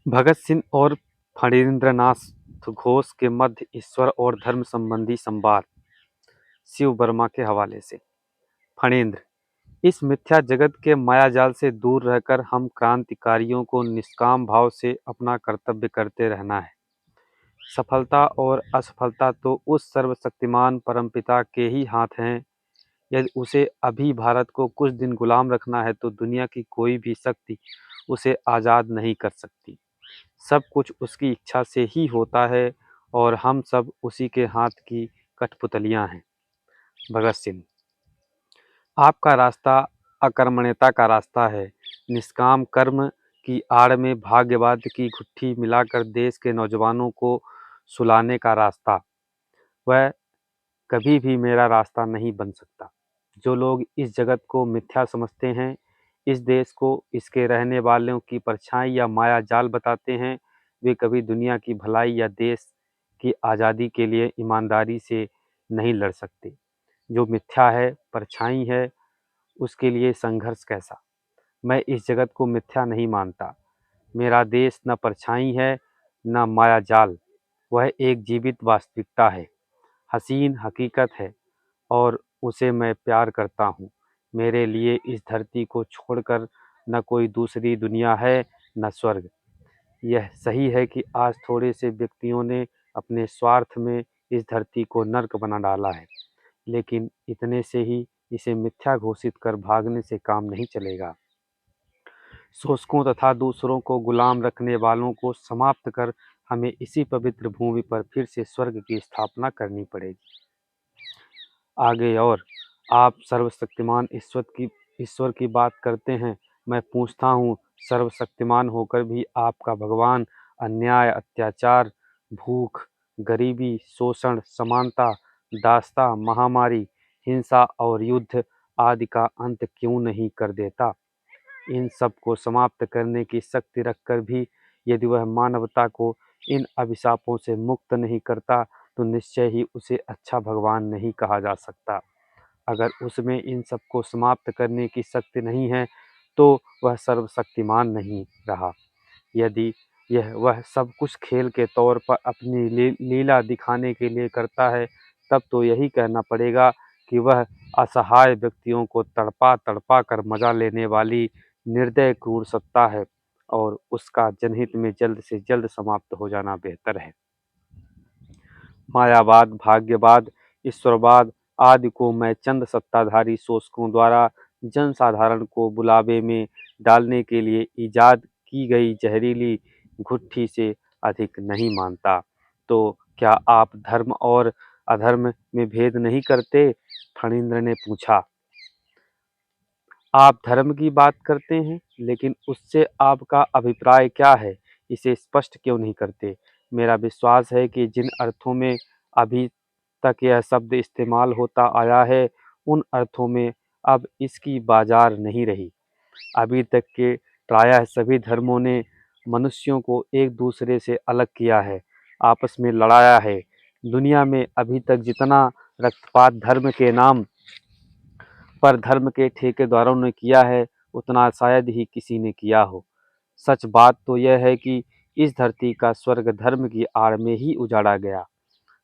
भगत सिंह और फणींद्रनाथ घोष के मध्य ईश्वर और धर्म संबंधी संवाद। शिव वर्मा के हवाले से। फणींद्र, इस मिथ्या जगत के मायाजाल से दूर रहकर हम क्रांतिकारियों को निष्काम भाव से अपना कर्तव्य करते रहना है। सफलता और असफलता तो उस सर्वशक्तिमान परमपिता के ही हाथ हैं। यदि उसे अभी भारत को कुछ दिन गुलाम रखना है तो दुनिया की कोई भी शक्ति उसे आज़ाद नहीं कर सकती। सब कुछ उसकी इच्छा से ही होता है और हम सब उसी के हाथ की कठपुतलियां हैं। भगत सिंह, आपका रास्ता अकर्मण्यता का रास्ता है। निष्काम कर्म की आड़ में भाग्यवाद की गुत्थी मिलाकर देश के नौजवानों को सुलाने का रास्ता, वह कभी भी मेरा रास्ता नहीं बन सकता। जो लोग इस जगत को मिथ्या समझते हैं, इस देश को, इसके रहने वालों की परछाई या माया जाल बताते हैं, वे कभी दुनिया की भलाई या देश की आज़ादी के लिए ईमानदारी से नहीं लड़ सकते। जो मिथ्या है, परछाई है, उसके लिए संघर्ष कैसा। मैं इस जगत को मिथ्या नहीं मानता। मेरा देश न परछाई है, न माया जाल, वह एक जीवित वास्तविकता है, हसीन हकीकत है और उसे मैं प्यार करता हूँ। मेरे लिए इस धरती को छोड़कर न कोई दूसरी दुनिया है, न स्वर्ग। यह सही है कि आज थोड़े से व्यक्तियों ने अपने स्वार्थ में इस धरती को नर्क बना डाला है, लेकिन इतने से ही इसे मिथ्या घोषित कर भागने से काम नहीं चलेगा। शोषकों तथा दूसरों को गुलाम रखने वालों को समाप्त कर हमें इसी पवित्र भूमि पर फिर से स्वर्ग की स्थापना करनी पड़ेगी। आगे और आप सर्वशक्तिमान ईश्वर की बात करते हैं। मैं पूछता हूँ, सर्वशक्तिमान होकर भी आपका भगवान अन्याय, अत्याचार, भूख, गरीबी, शोषण, समानता, दासता, महामारी, हिंसा और युद्ध आदि का अंत क्यों नहीं कर देता। इन सब को समाप्त करने की शक्ति रखकर भी यदि वह मानवता को इन अभिशापों से मुक्त नहीं करता तो निश्चय ही उसे अच्छा भगवान नहीं कहा जा सकता। अगर उसमें इन सब को समाप्त करने की शक्ति नहीं है तो वह सर्वशक्तिमान नहीं रहा। यदि यह वह सब कुछ खेल के तौर पर अपनी लीला दिखाने के लिए करता है, तब तो यही कहना पड़ेगा कि वह असहाय व्यक्तियों को तड़पा तड़पा कर मजा लेने वाली निर्दय क्रूर सत्ता है और उसका जनहित में जल्द से जल्द समाप्त हो जाना बेहतर है। मायावाद, भाग्यवाद, ईश्वरवाद आदि को मैं चंद सत्ताधारी शोषकों द्वारा जनसाधारण को बुलावे में डालने के लिए ईजाद की गई जहरीली घुट्टी से अधिक नहीं मानता। तो क्या आप धर्म और अधर्म में भेद नहीं करते? फणींद्र ने पूछा। आप धर्म की बात करते हैं, लेकिन उससे आपका अभिप्राय क्या है, इसे स्पष्ट क्यों नहीं करते? मेरा विश्वास है कि जिन अर्थों में अभी तक यह शब्द इस्तेमाल होता आया है, उन अर्थों में अब इसकी बाजार नहीं रही। अभी तक के प्रायः सभी धर्मों ने मनुष्यों को एक दूसरे से अलग किया है, आपस में लड़ाया है। दुनिया में अभी तक जितना रक्तपात धर्म के नाम पर धर्म के ठेकेदारों ने किया है, उतना शायद ही किसी ने किया हो। सच बात तो यह है कि इस धरती का स्वर्ग धर्म की आड़ में ही उजाड़ा गया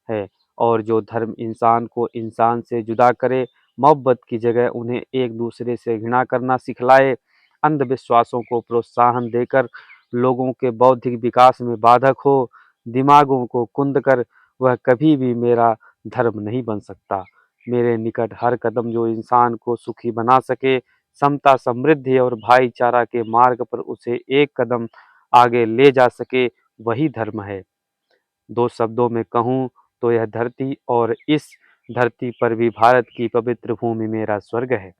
है और जो धर्म इंसान को इंसान से जुदा करे, मोहब्बत की जगह उन्हें एक दूसरे से घृणा करना सिखलाए, अंधविश्वासों को प्रोत्साहन देकर लोगों के बौद्धिक विकास में बाधक हो, दिमागों को कुंद कर, वह कभी भी मेरा धर्म नहीं बन सकता। मेरे निकट हर कदम जो इंसान को सुखी बना सके, समता, समृद्धि और भाईचारा के मार्ग पर उसे एक कदम आगे ले जा सके, वही धर्म है। दो शब्दों में कहूँ तो यह धरती और इस धरती पर भी भारत की पवित्र भूमि मेरा स्वर्ग है।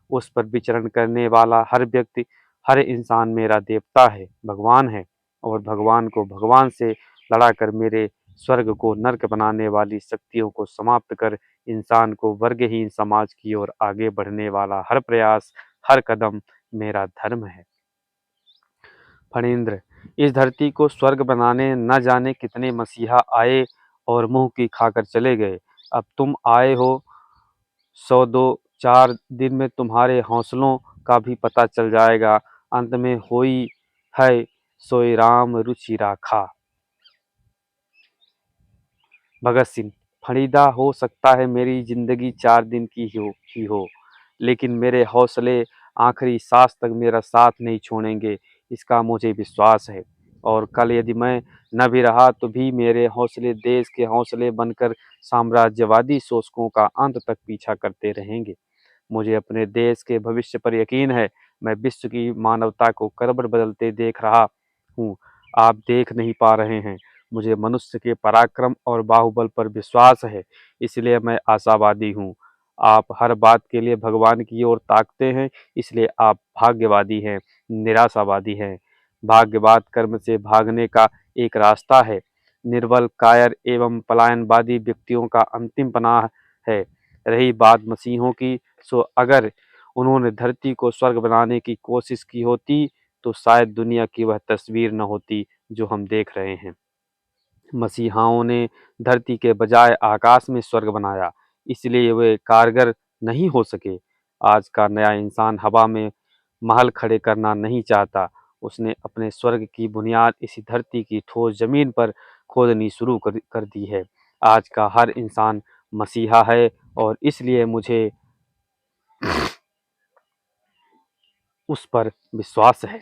उस पर विचरण करने वाला हर व्यक्ति, हर इंसान मेरा देवता है, भगवान है और भगवान को भगवान से लड़ाकर मेरे स्वर्ग को नर्क बनाने वाली शक्तियों को समाप्त कर इंसान को वर्गहीन समाज की ओर आगे बढ़ने वाला हर प्रयास, हर कदम मेरा धर्म है। फणींद्र, इस धरती को स्वर्ग बनाने न जाने कितने मसीहा आए और मुंह की खाकर चले गए। अब तुम आए हो, 100-2-4 दिन में तुम्हारे हौसलों का भी पता चल जाएगा। अंत में हुई है सोई राम रुचि राखा। भगत सिंह। फरीदा, हो सकता है मेरी जिंदगी 4 दिन की ही हो, लेकिन मेरे हौसले आखिरी सांस तक मेरा साथ नहीं छोड़ेंगे, इसका मुझे विश्वास है। और कल यदि मैं न भी रहा तो भी मेरे हौसले देश के हौसले बनकर साम्राज्यवादी शोषकों का अंत तक पीछा करते रहेंगे। मुझे अपने देश के भविष्य पर यकीन है। मैं विश्व की मानवता को करवट बदलते देख रहा हूँ। आप देख नहीं पा रहे हैं। मुझे मनुष्य के पराक्रम और बाहुबल पर विश्वास है, इसलिए मैं आशावादी हूँ। आप हर बात के लिए भगवान की ओर ताकते हैं, इसलिए आप भाग्यवादी हैं, निराशावादी हैं। भाग्यवाद कर्म से भागने का एक रास्ता है। निर्बल, कायर एवं पलायनवादी व्यक्तियों का अंतिम पनाह है। रही बात मसीहों की, सो अगर उन्होंने धरती को स्वर्ग बनाने की कोशिश की होती तो शायद दुनिया की वह तस्वीर न होती जो हम देख रहे हैं। मसीहाओं ने धरती के बजाय आकाश में स्वर्ग बनाया, इसलिए वे कारगर नहीं हो सके। आज का नया इंसान हवा में महल खड़े करना नहीं चाहता। उसने अपने स्वर्ग की बुनियाद इसी धरती की ठोस जमीन पर खोदनी शुरू कर दी है। आज का हर इंसान मसीहा है और इसलिए मुझे उस पर विश्वास है।